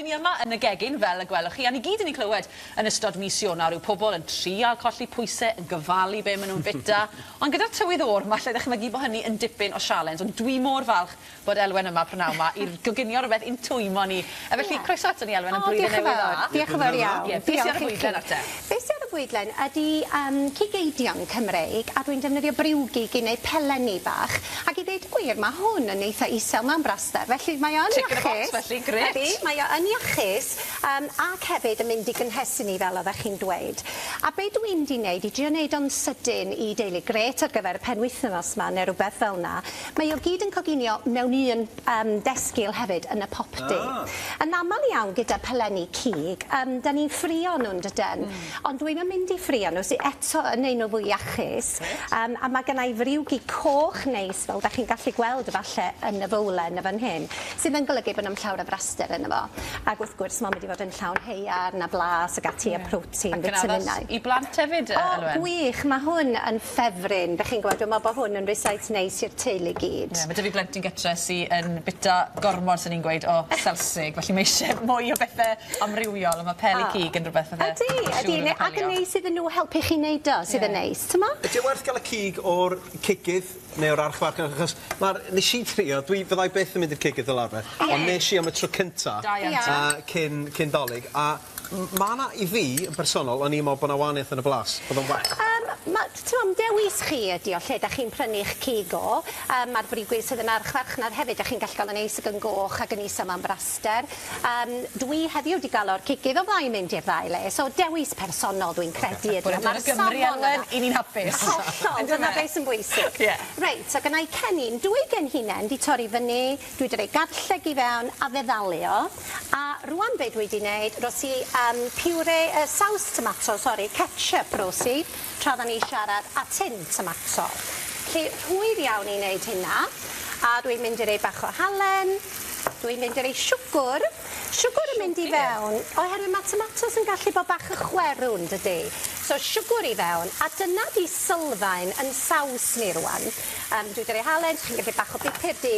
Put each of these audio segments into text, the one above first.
Ni yma yn y gegin fel y gwelwch chi, a ni gyd yn ei clywed yn ystod mis Ionawr yw pobl yn trial colli pwysau, yn gyfalu be maen nhw'n bita, ond gyda'r tywydd o'r malle ddechmygu bod hynny yn dipyn o sialens, ond dwi mor falch bod Elwen yma prynawn yma i'r goginio rhywbeth i'n twymo ni. A felly, croeso ato ni Elwen yn blwyddyn newydd dda. Diolch yn fawr iawn. Beth sydd ar y bwydlen ate? Beth sydd ar y bwydlen ydy cigeidion Cymreig, a dwi'n defnyddio briwgig i wneud peleni bach, ac i ddweud gwir, mae hwn yn eitha isel mewn braster, felly mae o'n iachus. Felly, gret. Mae o'n iachus, ac hefyd yn mynd i gynhesu ni fel oeddech chi'n dweud. A be dwi'n di wneud, i drio wneud o'n sydyn i deulu gret ar gyfer y penwythnos yma, neu rhywbeth fel yna, mae o gyd yn coginio mewn un desgil hefyd yn y popdy. Yn aml iawn gyda peleni cig, da ni'n ffrio nhw'n dydyn, ond dwi'n mynd i ffrio nhw, sy'n eto yn ein o fwy iachus, a mae gennau friwgi coch neis, fel da chi'n gallu gweld falle yn y fowlen y fan hyn, sydd yn golygu bod nhw'n llawer o fraster yn efo. Ac wrth gwrs, mae'n mynd i fod yn llawn heiar, na blas, ac ati a protein, vitaminau. I blant hefyd, Elwen? O, gwych, mae hwn yn ffefryn. Dych chi'n gwybod, dwi'n meddwl bod hwn yn rhysait neis i'r teulu gyd. Mae dy fi blentyn gytre sy'n bita gormod sy'n ni'n gweud o selsig, felly mae eisiau mwy o bethau amrywiol, a mae peli cig yn rhywbeth Ydy, ac yn neis iddyn nhw helpu chi wneud o, sydd yn neis, tyma? Ydy werth gael y cig o'r cigydd neu o'r archfarch, achos nes i trio, fyddai byth yn mynd i'r cigydd fel arfer, ond nes i am y tro cynta cyn dolyg, a mae yna i fi yn personol, o'n i'n meddwl bod yna wahaniaeth yn y blas, bod o'n well. Dewis chi ydi o lle da chi'n prynu'ch cig o. Mae'r brigwyr sydd yn archfarch na'r hefyd, da chi'n gallu gael yn eis ag yn goch ac yn isam am braster. Dwi heddiw wedi gael o'r cigydd o flaen mynd i'r ddau le, so dewis personol dwi'n credu ydi. Mae'r Gymru Elwen i ni'n hapus. Hollol, dyna beth sy'n bwysig. Reit, so gynnau cennin, dwi gen hunain di torri fyny, dwi wedi rhoi garlleg i fewn a feddalio, a rwan be dwi wedi wneud, rosi saws tomato, ketchup rosi, tra da ni siarad a tin tomato. Felly rhwydd iawn i wneud hynna, a dwi'n mynd i roi bach o halen, dwi'n mynd i roi siwgr. Siwgr yn mynd i fewn, oherwydd mae tomatos yn gallu bod bach y chwerwn, dydy. So siwgr i fewn, a dyna di sylfaen yn saws ni rwan. Dwi wedi rhoi halen, chi'n gallu bach o bupur di,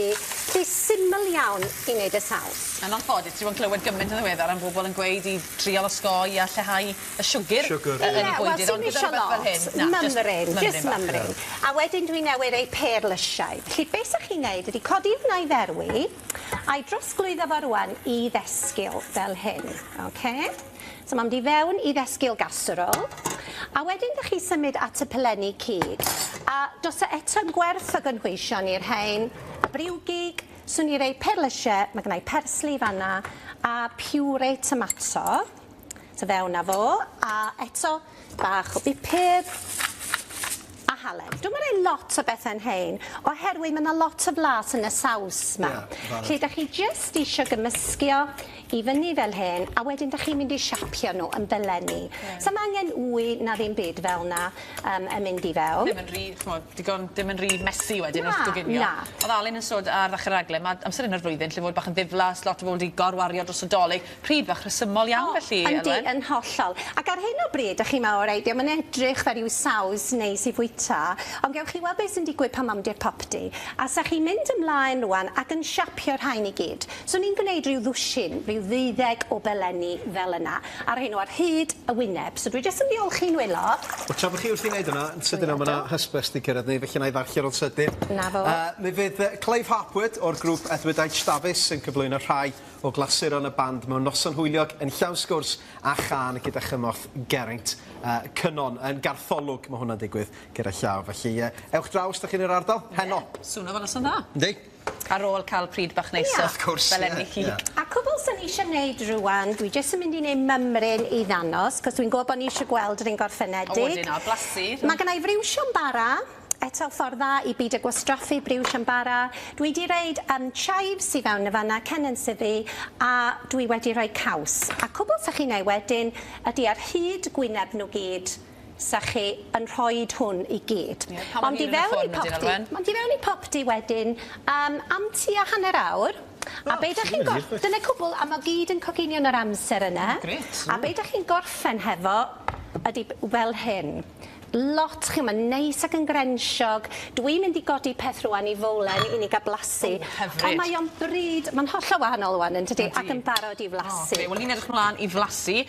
lle syml iawn i wneud y saws. Yn anffodus, ti'n clywed gymaint yn ddiweddar am bobl yn gweud i trial osgoi a lleihau y siwgr yn ei bwydydd, ond gyda rhywbeth fel hyn. Just mymryn. A wedyn dwi'n newid ei perlysiau. Felly beth ydych chi'n gwneud ydy codi hwnna i ferwi, a'i drosglwyddo fo rwan i ddesgyl fel hyn. So mae'n di fewn i ddesgyl gaserol, a wedyn ydych chi symud at y peleni cig. A dos eto'n gwerth o gynhwysion i'r rhain, a briwgig, swn i rei perlysiau, mae gennau persli fanna, a piwre tomato, so fewn â fo, a eto bach o bupur, a halen. Dwi'n meddwl lot o bethau'n hyn, oherwydd mae yna lot o blas yn y saws yma. Lle ydych chi jyst eisiau gymysgio i fyny fel hyn, a wedyn ydych chi'n mynd i siapio nhw yn beleni. So mae angen wy na ddim byd fel yna yn mynd i fewn. Dim yn rhy messy wedyn wrth goginio. Oedd Alun yn sôn ar ddechrau'r raglen, mae amser yn yr flwyddyn lle fod bach yn ddiflas, lot o bobl wedi gorwario dros y dolyg. Pryd bach resymol iawn felly, Elwen? Yndi, yn hollol. Ac ar hyn o bryd, ydych chi'n meddwl, reit, mae'n edrych fel yw saws neis i fwyta, ond gewch chi weld beth sy'n digwydd pan mam di'r popdy. A sa chi'n mynd ymlaen rwan ac yn siapio'r rhain i gyd. So ni'n gwneud rhyw ddwsin, rhyw 12 o beleni fel yna, ar hyn o ar hyd y wyneb. So dwi jyst yn diolchi'n wylo. Tra bod chi wrth i wneud yna, yn sydyn am yna hysbys di cyrraedd ni, felly na i ddarllir o'n sydyn. Na fo. Mi fydd Clive Hapwood o'r grŵp Edward H. Davies yn cyflwyno rhai o glasuron y band mewn noson hwyliog yn llawn sgwrs a chan gyda chymorth Geraint Cynon yn Gartholwg. Mae hwnna'n digwydd gyda llaw. Felly, ewch draws, da chi'n yr ardal? Heno. Sŵn o fan ysyn dda. Yndi. Ar ôl cael pryd bach neisio. Of course. Beleni cig. A cwbl sy'n eisiau gwneud rwan, dwi jyst yn mynd i wneud mymryn i ddanos, cos dwi'n gwybod bod ni eisiau gweld yr un gorffenedig. O wedyn, a blasu. Mae gennau friwsion bara, eto ffordd dda i byd y gwastraffu briwsion bara. Dwi wedi reid chives i fewn y fanna, cennin syfi, a dwi wedi rhoi caws. A cwbl sy'n chi'n gwneud wedyn ydy ar hyd gwyneb nhw gyd, sa chi yn rhoi hwn i gyd. Ond i fewn i popdy wedyn am tua hanner awr. A be ydych chi'n gorffen, dyna cwbl, a mae gyd yn coginio yn yr amser yna. A be ydych chi'n gorffen hefo ydy fel hyn. lot, chi, mae'n neis ac yn grensiog. Dwi'n mynd i godi peth rwan i fowlen i ni gael blasu. Hyfryd. Ond mae o'n bryd, mae'n hollol wahanol wan yn tydi, Ydi. ac yn barod i flasu. Wel, ni'n edrych mlaen i flasu.